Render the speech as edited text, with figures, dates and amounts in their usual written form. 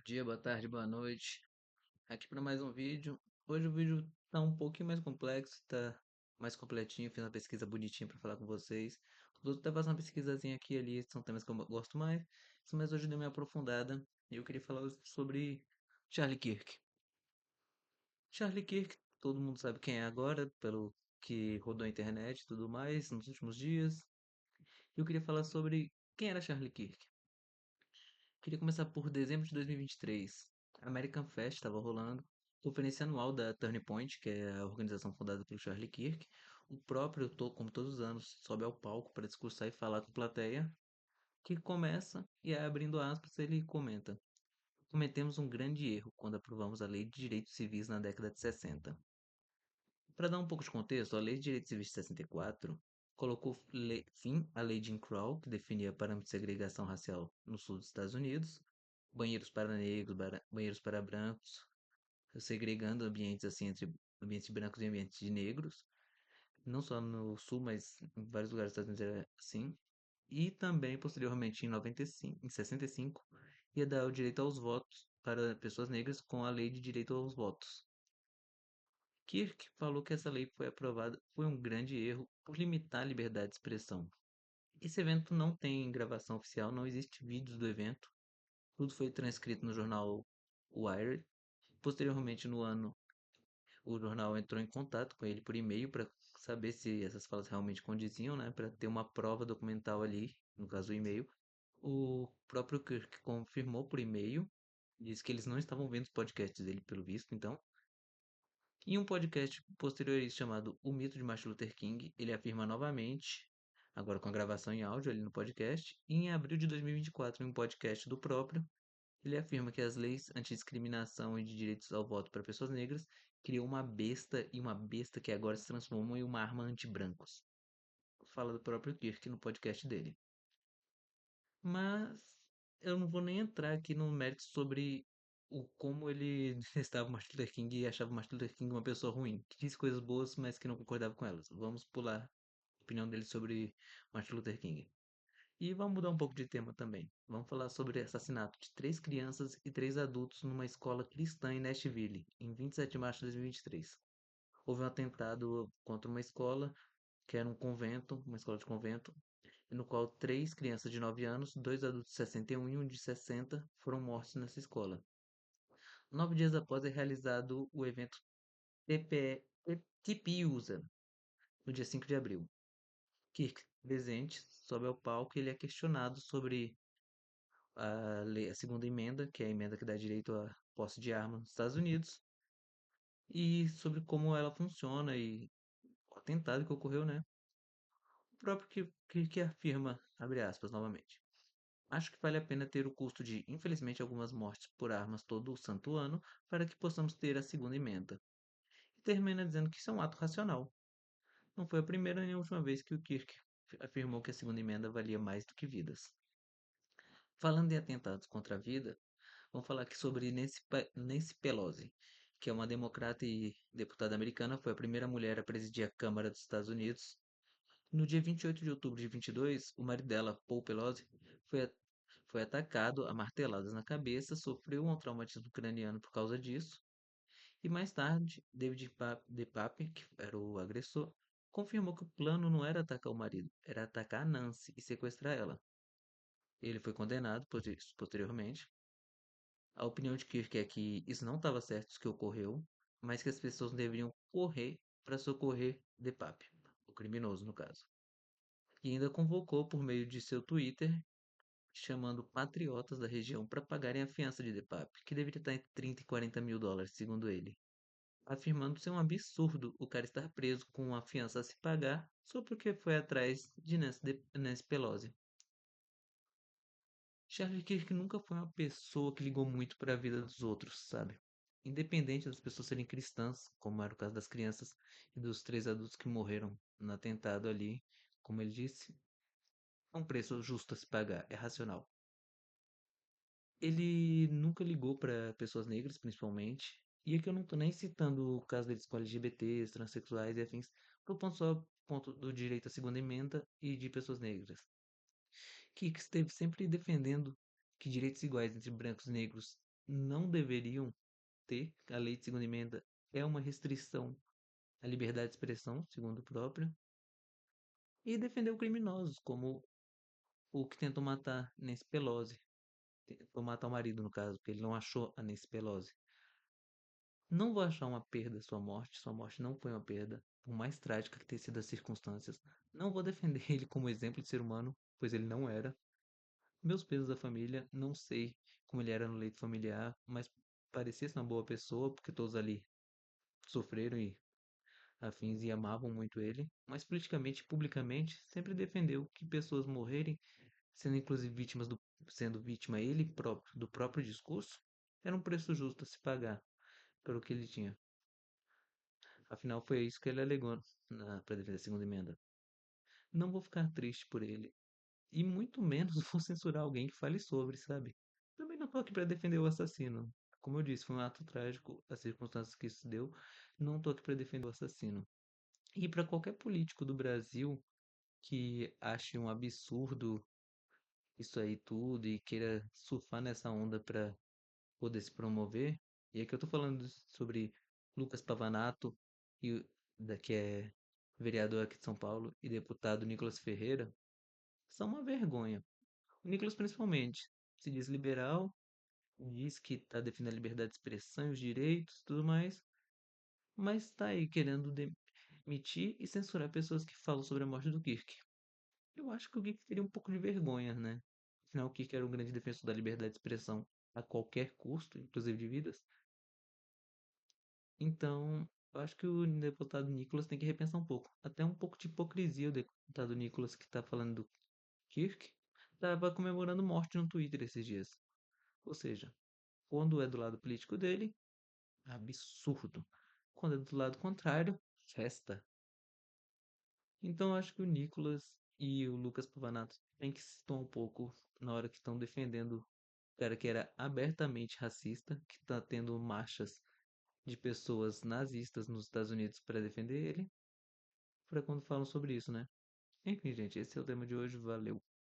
dia, boa tarde, boa noite. Aqui para mais um vídeo. Hoje o vídeo tá um pouquinho mais complexo, tá mais completinho, fiz uma pesquisa bonitinha para falar com vocês. Os outros tá fazendo uma pesquisazinha aqui e ali, são temas que eu gosto mais, mas hoje eu dei uma aprofundada e eu queria falar sobre Charlie Kirk. Charlie Kirk, todo mundo sabe quem é agora, pelo que rodou a internet e tudo mais nos últimos dias. Eu queria falar sobre quem era Charlie Kirk. Queria começar por dezembro de 2023. A American Fest estava rolando, conferência anual da Turning Point, que é a organização fundada pelo Charlie Kirk. O próprio, como todos os anos, sobe ao palco para discursar e falar com a plateia, que começa e abrindo aspas, ele comenta: Cometemos um grande erro quando aprovamos a Lei de Direitos Civis na década de 60. Para dar um pouco de contexto, a Lei de Direitos Civis de 64 colocou fim à Lei Jim Crow, que definia parâmetros de segregação racial no sul dos Estados Unidos, banheiros para negros, banheiros para brancos, segregando ambientes assim entre ambientes de brancos e ambientes de negros, não só no sul, mas em vários lugares dos Estados Unidos era assim. E também, posteriormente, em 95, em 65, ia dar o direito aos votos para pessoas negras com a Lei de Direito aos Votos. Kirk falou que essa lei foi aprovada foi um grande erro por limitar a liberdade de expressão. Esse evento não tem gravação oficial, não existe vídeos do evento. Tudo foi transcrito no jornal Wired. Posteriormente, no ano, o jornal entrou em contato com ele por e-mail para saber se essas falas realmente condiziam, né, para ter uma prova documental ali, no caso o e-mail. O próprio Kirk confirmou por e-mail, disse que eles não estavam vendo os podcasts dele, pelo visto, então. Em um podcast posterior a isso chamado O Mito de Martin Luther King, ele afirma novamente, agora com a gravação em áudio ali no podcast, e em abril de 2024, em um podcast do próprio, ele afirma que as leis antidiscriminação e de direitos ao voto para pessoas negras criou uma besta e uma besta que agora se transformou em uma arma anti-brancos. Fala do próprio Kirk no podcast dele. Mas eu não vou nem entrar aqui no mérito sobre o como ele estava Martin Luther King e achava Martin Luther King uma pessoa ruim, que disse coisas boas, mas que não concordava com elas. Vamos pular a opinião dele sobre Martin Luther King. E vamos mudar um pouco de tema também. Vamos falar sobre o assassinato de três crianças e três adultos numa escola cristã em Nashville, em 27 de março de 2023. Houve um atentado contra uma escola, que era um convento, uma escola de convento, no qual três crianças de 9 anos, dois adultos de 61 e um de 60 foram mortos nessa escola. 9 dias após é realizado o evento TP USA, no dia 5 de abril. Kirk, presente, sobe ao palco e ele é questionado sobre a segunda emenda, que é a emenda que dá direito à posse de arma nos Estados Unidos, e sobre como ela funciona e o atentado que ocorreu, né? O próprio que afirma, abre aspas novamente. Acho que vale a pena ter o custo de, infelizmente, algumas mortes por armas todo o santo ano para que possamos ter a segunda emenda. E termina dizendo que isso é um ato racional. Não foi a primeira nem a última vez que o Kirk afirmou que a segunda emenda valia mais do que vidas. Falando em atentados contra a vida, vamos falar aqui sobre Nancy Pelosi, que é uma democrata e deputada americana, foi a primeira mulher a presidir a Câmara dos Estados Unidos. No dia 28 de outubro de 22, o marido dela, Paul Pelosi, foi, foi atacado a marteladas na cabeça, sofreu um traumatismo craniano por causa disso, e mais tarde, David DePape, que era o agressor, confirmou que o plano não era atacar o marido, era atacar a Nancy e sequestrar ela. Ele foi condenado posteriormente. A opinião de Kirk é que isso não estava certo, isso que ocorreu, mas que as pessoas deveriam correr para socorrer DePape, o criminoso no caso. E ainda convocou por meio de seu Twitter, chamando patriotas da região para pagarem a fiança de DePape, que deveria estar entre 30 e 40 mil dólares, segundo ele, afirmando ser um absurdo o cara estar preso com a fiança a se pagar só porque foi atrás de Nancy Pelosi. Charlie Kirk nunca foi uma pessoa que ligou muito para a vida dos outros, sabe? Independente das pessoas serem cristãs, como era o caso das crianças e dos três adultos que morreram no atentado ali, como ele disse, é um preço justo a se pagar, é racional. Ele nunca ligou para pessoas negras, principalmente. E aqui eu não tô nem citando o caso deles com LGBTs, transexuais e afins. Tô pondo só ponto do direito à segunda emenda e de pessoas negras. Que esteve sempre defendendo que direitos iguais entre brancos e negros não deveriam ter. A lei de segunda emenda é uma restrição à liberdade de expressão, segundo o próprio, e defendeu criminosos, como o que tentou matar Nancy Pelosi. Tentou matar o marido, no caso, porque ele não achou a Nancy Pelosi. Não vou achar uma perda sua morte não foi uma perda, por mais trágica que tenha sido as circunstâncias. Não vou defender ele como exemplo de ser humano, pois ele não era. Meus pesos da família, não sei como ele era no leito familiar, mas parecia ser uma boa pessoa, porque todos ali sofreram e afins e amavam muito ele. Mas politicamente e publicamente, sempre defendeu que pessoas morrerem, sendo inclusive vítimas sendo vítima ele próprio do próprio discurso, era um preço justo a se pagar pelo que ele tinha. Afinal, foi isso que ele alegou para defender a segunda emenda. Não vou ficar triste por ele. E muito menos vou censurar alguém que fale sobre, sabe? Também não tô aqui para defender o assassino. Como eu disse, foi um ato trágico, as circunstâncias que isso deu. Não tô aqui para defender o assassino. E para qualquer político do Brasil que ache um absurdo isso aí tudo e queira surfar nessa onda para poder se promover, e aqui eu tô falando sobre Lucas Pavanato, e, que é vereador aqui de São Paulo, e deputado Nicolas Ferreira, são uma vergonha. O Nicolas, principalmente, se diz liberal, diz que está defendendo a liberdade de expressão e os direitos e tudo mais, mas está aí querendo demitir e censurar pessoas que falam sobre a morte do Kirk. Eu acho que o Kirk teria um pouco de vergonha, né? Afinal, o Kirk era um grande defensor da liberdade de expressão a qualquer custo, inclusive de vidas. Então, eu acho que o deputado Nicolas tem que repensar um pouco. Até um pouco de hipocrisia o deputado Nicolas que está falando do Kirk. Estava comemorando morte no Twitter esses dias. Ou seja, quando é do lado político dele, absurdo. Quando é do lado contrário, festa. Então eu acho que o Nicolas e o Lucas Pavanato têm que se tomar um pouco na hora que estão defendendo o cara que era abertamente racista, que está tendo marchas de pessoas nazistas nos Estados Unidos para defender ele, para quando falam sobre isso, né? Enfim, gente, esse é o tema de hoje. Valeu.